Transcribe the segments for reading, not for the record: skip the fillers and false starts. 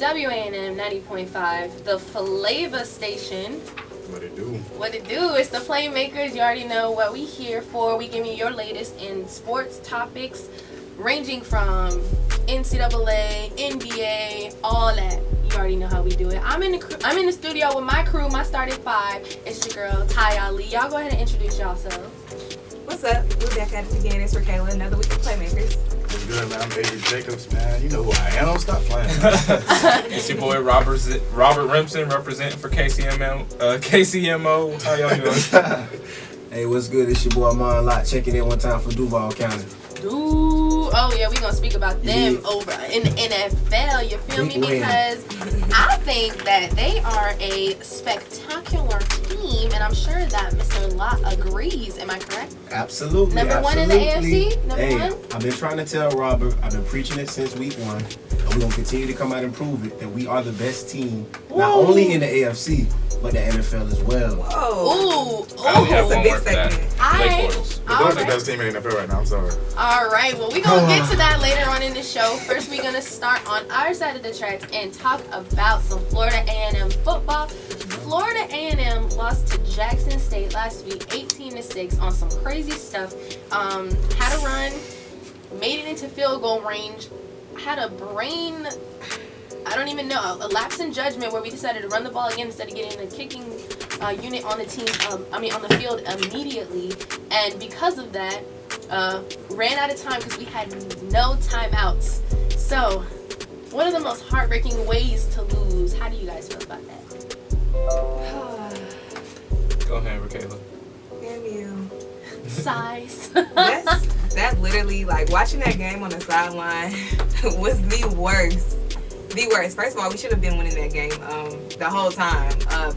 WANM 90.5, the Flavor Station. What it do? What it do? It's the Playmakers. You already know what we here for. We give you your latest in sports topics, ranging from NCAA, NBA, all that. You already know how we do it. I'm in the studio with my crew, my starting five. It's your girl Ty Ali. Y'all go ahead and introduce yourselves. What's up? We're back at it again. It's Raquel. Another week of Playmakers. What's good, man? I'm AJ Jacobs, man. You know who I am. Stop playing. It's your boy Robert Remsen, representing for KCMO. How y'all doing? Hey, what's good? It's your boy Amon Lott checking in one time for Duval County. Oh yeah, we're gonna speak about them over in the NFL, you feel me? Because I think that they are a spectacular team, and I'm sure that Mr. Lott agrees. Am I correct? Absolutely. Number one in the AFC? Number hey, one? I've been trying to tell Robert, I've been preaching it since week one, and we're gonna continue to come out and prove it that we are the best team, not only in the AFC, but the NFL as well. Whoa. I have one big more for that. segment. Blake Bortles. The Bulls are the best team in the NFL right now. I'm sorry. All right, well, we're going to get to that later on in the show. First, we're going to start on our side of the tracks and talk about some Florida A&M football. Florida A&M lost to Jackson State last week, 18-6, on some crazy stuff. Had a run, made it into field goal range, had a brain... I don't even know, a lapse in judgment where we decided to run the ball again instead of getting the kicking unit on the team, on the field immediately. And because of that, ran out of time because we had no timeouts. So, one of the most heartbreaking ways to lose. How do you guys feel about that? Go ahead, Raquel. Damn you. Size. That literally, like, watching that game on the sideline was the worst. The worst. First of all, we should have been winning that game the whole time.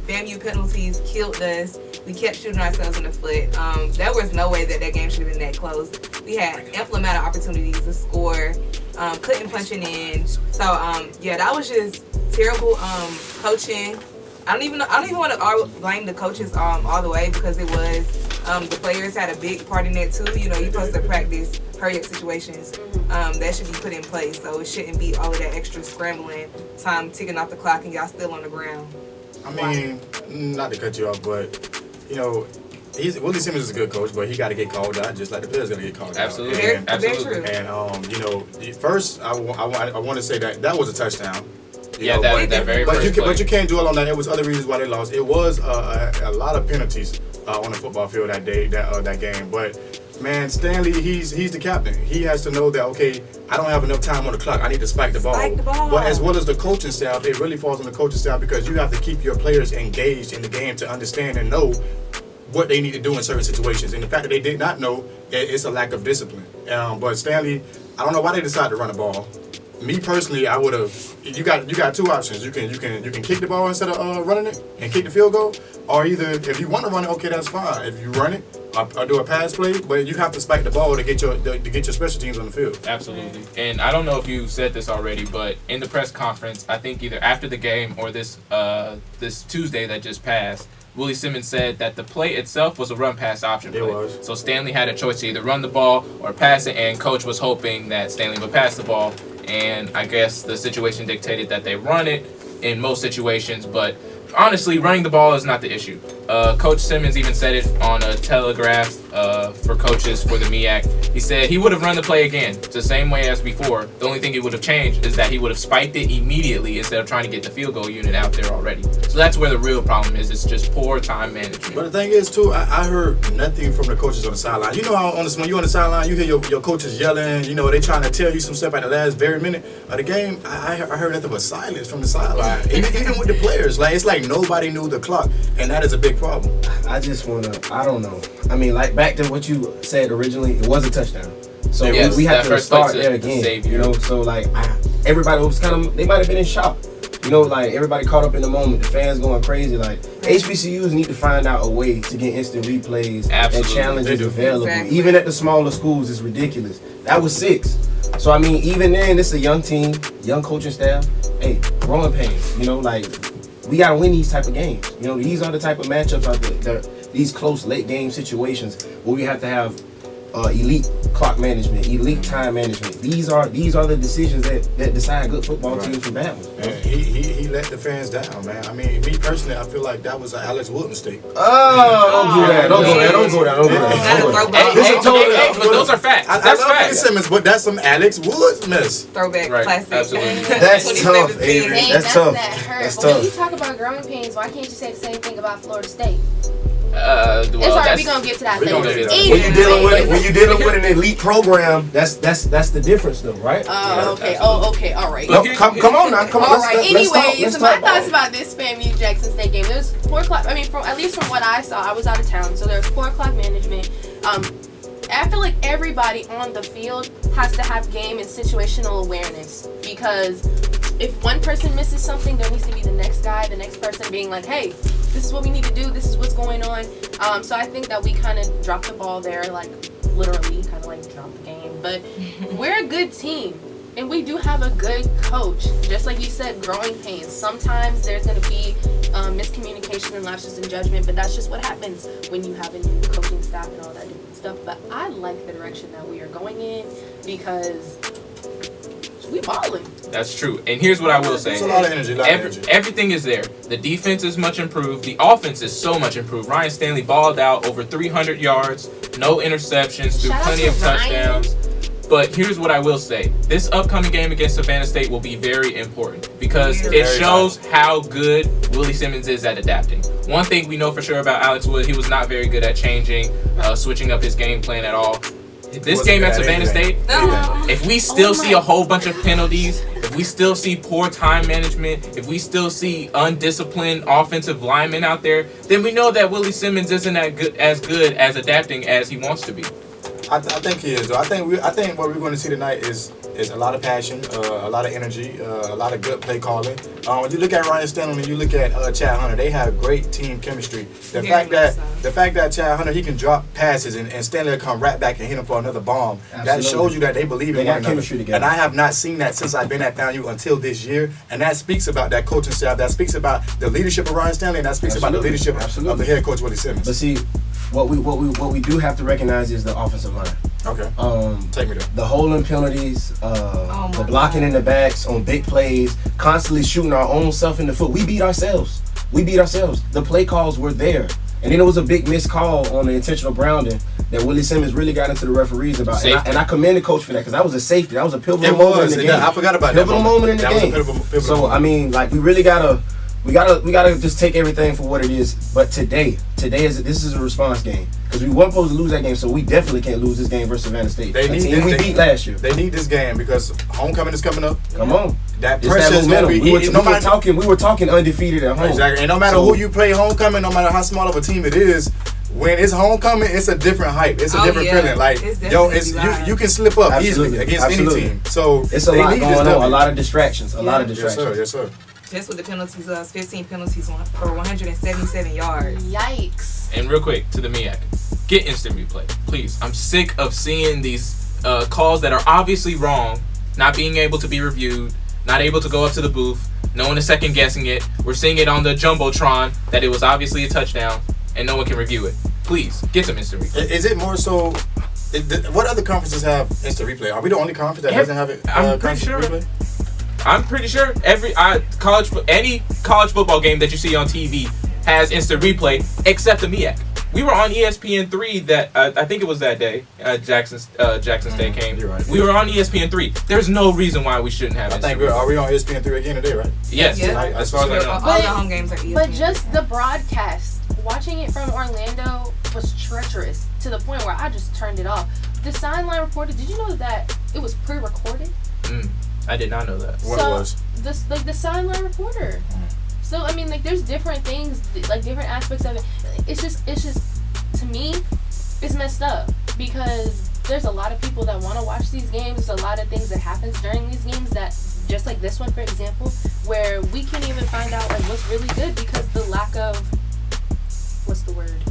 FAMU penalties killed us. We kept shooting ourselves in the foot. There was no way that game should have been that close. We had ample amount of opportunities to score. Couldn't punch it in. So yeah, that was just terrible coaching. I don't even want to blame the coaches all the way, because it was the players had a big part in that too. You know, you're supposed to practice hurry up situations. That should be put in place, so it shouldn't be all of that extra scrambling, time ticking off the clock, and y'all still on the ground. I mean, not to cut you off, but you know, Willie Simmons is a good coach, but he got to get called out just like the players got to get called Absolutely. out. Very true. And you know, first I want to say that was a touchdown. Yeah, that very first play. But you can't dwell on that. It was other reasons why they lost. It was a lot of penalties on the football field that day, that game. But man, Stanley, he's the captain. He has to know that, okay, I don't have enough time on the clock. I need to spike the ball. But as well as the coaching staff, it really falls on the coaching staff, because you have to keep your players engaged in the game to understand and know what they need to do in certain situations. And the fact that they did not know, it's a lack of discipline. But Stanley, I don't know why they decided to run the ball. Me personally, I would have. You got two options. You can kick the ball instead of running it and kick the field goal, or either if you want to run it, okay, that's fine. If you run it or do a pass play, but you have to spike the ball to get your special teams on the field. Absolutely. And I don't know if you said this already, but in the press conference, I think either after the game or this Tuesday that just passed, Willie Simmons said that the play itself was a run-pass option play. It was. So Stanley had a choice to either run the ball or pass it, and Coach was hoping that Stanley would pass the ball. And I guess the situation dictated that they run it in most situations, but honestly, running the ball is not the issue. Coach Simmons even said it on a telegraph for coaches for the MEAC. He said he would have run the play again, the same way as before. The only thing he would have changed is that he would have spiked it immediately instead of trying to get the field goal unit out there already. So that's where the real problem is. It's just poor time management. But the thing is, too, I heard nothing from the coaches on the sideline. You know how when you're on the sideline, you hear your coaches yelling. You know, they trying to tell you some stuff at the last very minute of the game. I heard nothing but silence from the sideline. Even with the players, it's like nobody knew the clock, and that is a big problem. I don't know. I mean, like, back to what you said originally, it was a touchdown. So yes, we have to start there to again. You know, so like everybody was they might have been in shock. You know, like everybody caught up in the moment. The fans going crazy. Like HBCUs need to find out a way to get instant replays and challenges available. Exactly. Even at the smaller schools, it's ridiculous. That was 6. So I mean, even then, this is a young team, young coaching staff. Hey, growing pains. You know, like we gotta win these type of games. You know, these are the type of matchups out there. These close late game situations where we have to have elite clock management, elite time management. These are the decisions that decide good football teams from bad ones. And he let the fans down, man. I mean, me personally, I feel like that was an Alex Wood mistake. Don't do that. Don't go there. But those are facts. I That's love Billy facts. Simmons, but that's some Alex Wood miss. Throwback Right, classic. absolutely. That's tough, 2017. Avery. Dang, That's tough. That hurt. That's But when tough. you talk about growing pains, why can't you say the same thing about Florida State? Well, It's alright, that's- we're gonna get to that we later. gonna get to that. When you're dealing with an elite program, that's the difference, though, right? Okay. Oh, okay. All right. No, come on now. Come on. All right. Let's talk. Anyways, Let's my talk thoughts about this FAMU Jackson State game. It was 4 o'clock. I mean, at least from what I saw, I was out of town, so there was 4 o'clock management. I feel like everybody on the field has to have game and situational awareness, because if one person misses something, there needs to be the next guy, the next person being like, hey, this is what we need to do, this is what's going on. So I think that we kind of dropped the ball there, like literally kind of like dropped the game. But we're a good team, and we do have a good coach. Just like you said, growing pains. Sometimes there's going to be miscommunication and lapses in judgment, but that's just what happens when you have a new coaching staff and all that different stuff. But I like the direction that we are going in, because we balling. That's true. And here's what I will say. There's a lot of energy. Everything is there. The defense is much improved. The offense is so much improved. Ryan Stanley balled out over 300 yards, no interceptions, threw Shout out plenty to of Ryan. touchdowns. But here's what I will say. This upcoming game against Savannah State will be very important, because Very it shows how good Willie Simmons is at adapting. One thing we know for sure about Alex Wood, he was not very good at switching up his game plan at all. This game at Savannah State, if we still see a whole bunch of penalties, if we still see poor time management, if we still see undisciplined offensive linemen out there, then we know that Willie Simmons isn't as good as adapting as he wants to be. I think he is, though. I think what we're going to see tonight is a lot of passion, a lot of energy, a lot of good play calling. When you look at Ryan Stanley and you look at Chad Hunter, they have great team chemistry. The fact that Chad Hunter, he can drop passes and Stanley will come right back and hit him for another bomb. Absolutely. That shows you that they believe in They got one another. chemistry together. And I have not seen that since I've been at FAMU until this year. And that speaks about that coaching staff. That speaks about the leadership of Ryan Stanley, and that speaks about the leadership of the head coach Willie Simmons. But see, what we do have to recognize is the offensive line. Okay. Take me there. The holding penalties, my the blocking in the backs on big plays, constantly shooting our own self in the foot. We beat ourselves. The play calls were there. And then it was a big missed call on the intentional grounding that Willie Simmons really got into the referees about. And I commend the coach for that, because that was a safety. That was a pivotal moment in the game. I forgot about pivotal moment in the game. Pivotal So moment. I mean, like, we really gotta just take everything for what it is. But this is a response game, because we weren't supposed to lose that game, so we definitely can't lose this game versus Savannah State. We beat last year. They need this game because homecoming is coming up. Come on. That It's pressure that is going to momentum. be. We were talking undefeated at home. Exactly. And no matter who you play homecoming, no matter how small of a team it is, when it's homecoming, it's a different hype. It's a different feeling. Like, you can slip up easily against any team. So it's a lot going on. A lot of distractions. Yes, sir. Just with the penalties, 15 penalties for 177 yards. Yikes. And real quick, to the MEAC, get instant replay, please. I'm sick of seeing these calls that are obviously wrong, not being able to be reviewed, not able to go up to the booth, no one is second guessing it. We're seeing it on the Jumbotron that it was obviously a touchdown, and no one can review it. Please, get some instant replay. Is it more so? What other conferences have instant replay? Are we the only conference that doesn't have it? I'm pretty sure. Replay? I'm pretty sure any college football game that you see on TV has instant replay, except the MEAC. We were on ESPN3 that I think it was that day. Jackson State came. You're right. We were on ESPN3. There's no reason why we shouldn't have. I think are we on ESPN3 again today, right? Yes. As far as I know. All the home games are ESPN. But just the broadcast, watching it from Orlando was treacherous to the point where I just turned it off. The sideline reporter, did you know that it was pre-recorded? I did not know that. What it was? The sideline reporter. So I mean, like, there's different things, like different aspects of it. It's just to me, it's messed up, because there's a lot of people that want to watch these games. There's a lot of things that happens during these games that, just like this one, for example, where we can't even find out like what's really good because the lack of, what's the word?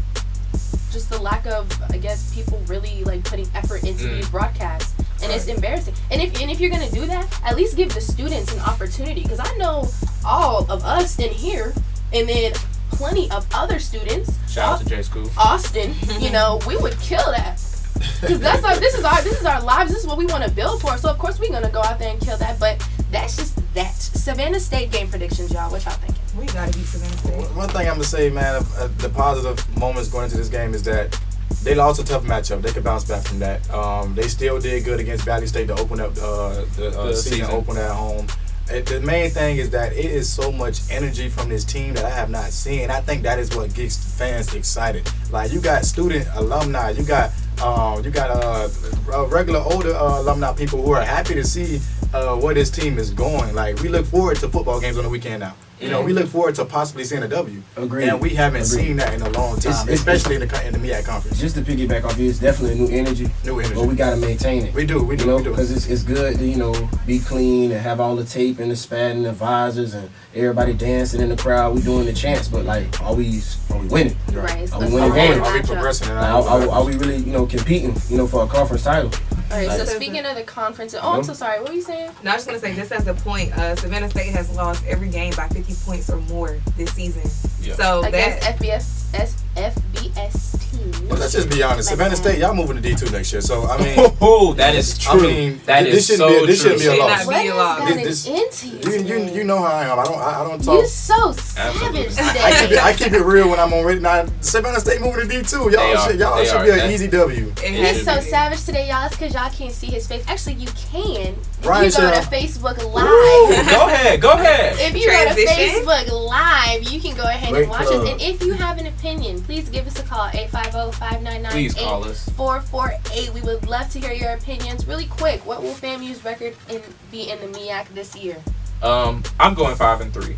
Just the lack of, I guess, people really like putting effort into these broadcasts. And it's embarrassing. And if you're gonna do that, at least give the students an opportunity. Because I know all of us in here, and then plenty of other students. Shout out to J School. Austin, we would kill that. Because this is our lives. This is what we want to build for. So of course we're gonna go out there and kill that. But that's just that. Savannah State game predictions, y'all. What y'all thinking? We gotta beat Savannah State. One thing I'm gonna say, man, the positive moments going into this game is that they lost a tough matchup. They could bounce back from that. They still did good against Valley State to open up the season opener at home. The main thing is that it is so much energy from this team that I have not seen. I think that is what gets fans excited. Like, you got student alumni, you got regular older alumni people who are happy to see where this team is going. Like, we look forward to football games on the weekend now. You know, we look forward to possibly seeing a W. Agreed. And we haven't seen that in a long time, especially in the MEAC conference. Just to piggyback off you, it's definitely a new energy. New energy. But we got to maintain it. We do. Because it's good to, be clean and have all the tape and the spat and the visors and everybody dancing in the crowd. We doing the chants, but, like, are we winning? Right. Are we winning games? Are we progressing? Are we really, competing, for a conference title? All right, so speaking of the conference, I'm so sorry. What were you saying? No, I was just gonna say, just as a point, Savannah State has lost every game by 50 points or more this season. Yeah. So against FBS teams. Well, let's just be honest. Savannah State, y'all moving to D2 next year. So I mean, that is true. I mean, this shouldn't be a loss. What has gotten into you know how I am. I don't talk. You so savage today. I keep it real when I'm on radio. Now, Savannah State moving to D2. Y'all should be an easy W. He's so savage today, y'all. It's because y'all can't see his face. Actually, you can. Right, if you go to Facebook Live. Ooh, go ahead. If you go to Facebook Live, you can go ahead and watch us. And if you have an opinion, please give us a call, 850-599-8448. We would love to hear your opinions. Really quick, what will FAMU's record be in the MEAC this year? I'm going 5-3.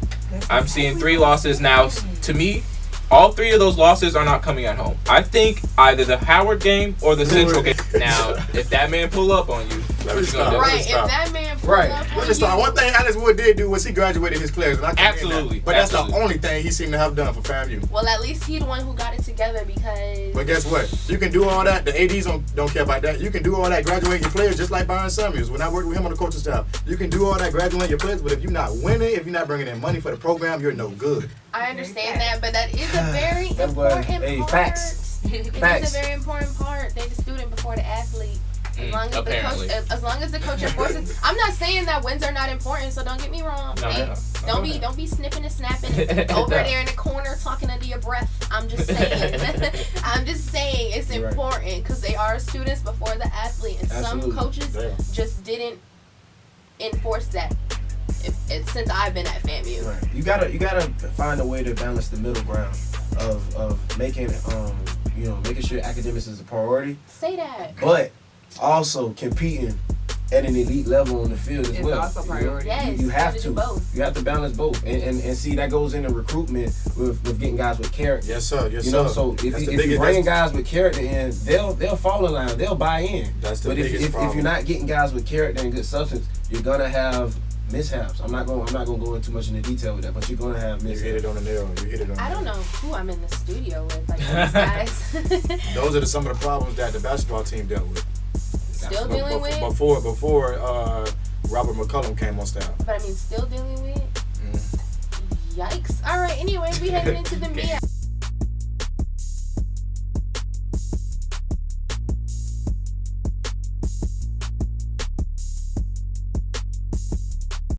I'm seeing 3 losses now. To me, all 3 of those losses are not coming at home. I think either the Howard game or the Central game. Now, if that man pull up on you, what you gonna do? Right, if that man pull up on you. One thing Alice Wood did do was he graduated his players. And I absolutely. But that's the only thing he seemed to have done for FAMU. Well, at least he the one who got it together because... But guess what? You can do all that. The ADs don't care about that. You can do all that, graduate your players just like Byron Samuels. When I worked with him on the coaching staff, you can do all that, graduate your players, but if you're not winning, if you're not bringing in money for the program, you're no good. I understand that, but that is a very important part. Facts. It is a very important part. They're the student before the athlete. As long as the coach enforces. I'm not saying that wins are not important, so don't get me wrong. Don't be snipping and snapping over there in the corner talking under your breath. I'm just saying. It's important because they are students before the athlete, and some coaches just didn't enforce that. Since I've been at FAMU. Right. You gotta find a way to balance the middle ground of making making sure academics is a priority. Say that. But also competing at an elite level on the field as well. It's also priority. Yes, you have to. Both. You have to balance both, and see that goes into recruitment with getting guys with character. Yes, sir. So if you bring guys with character in, they'll fall in line. They'll buy in. That's the but biggest problem. If you're not getting guys with character and good substance, you're gonna have mishaps. I'm not gonna go into too much into detail with that, but you're gonna have mishaps. You hit it on the nail. I don't know who I'm in the studio with, like these guys. Those are some of the problems that the basketball team dealt with. Still dealing with? Before Robert McCullum came on staff. But I mean, still dealing with? Yikes. All right, anyway, we headed into the MEAC.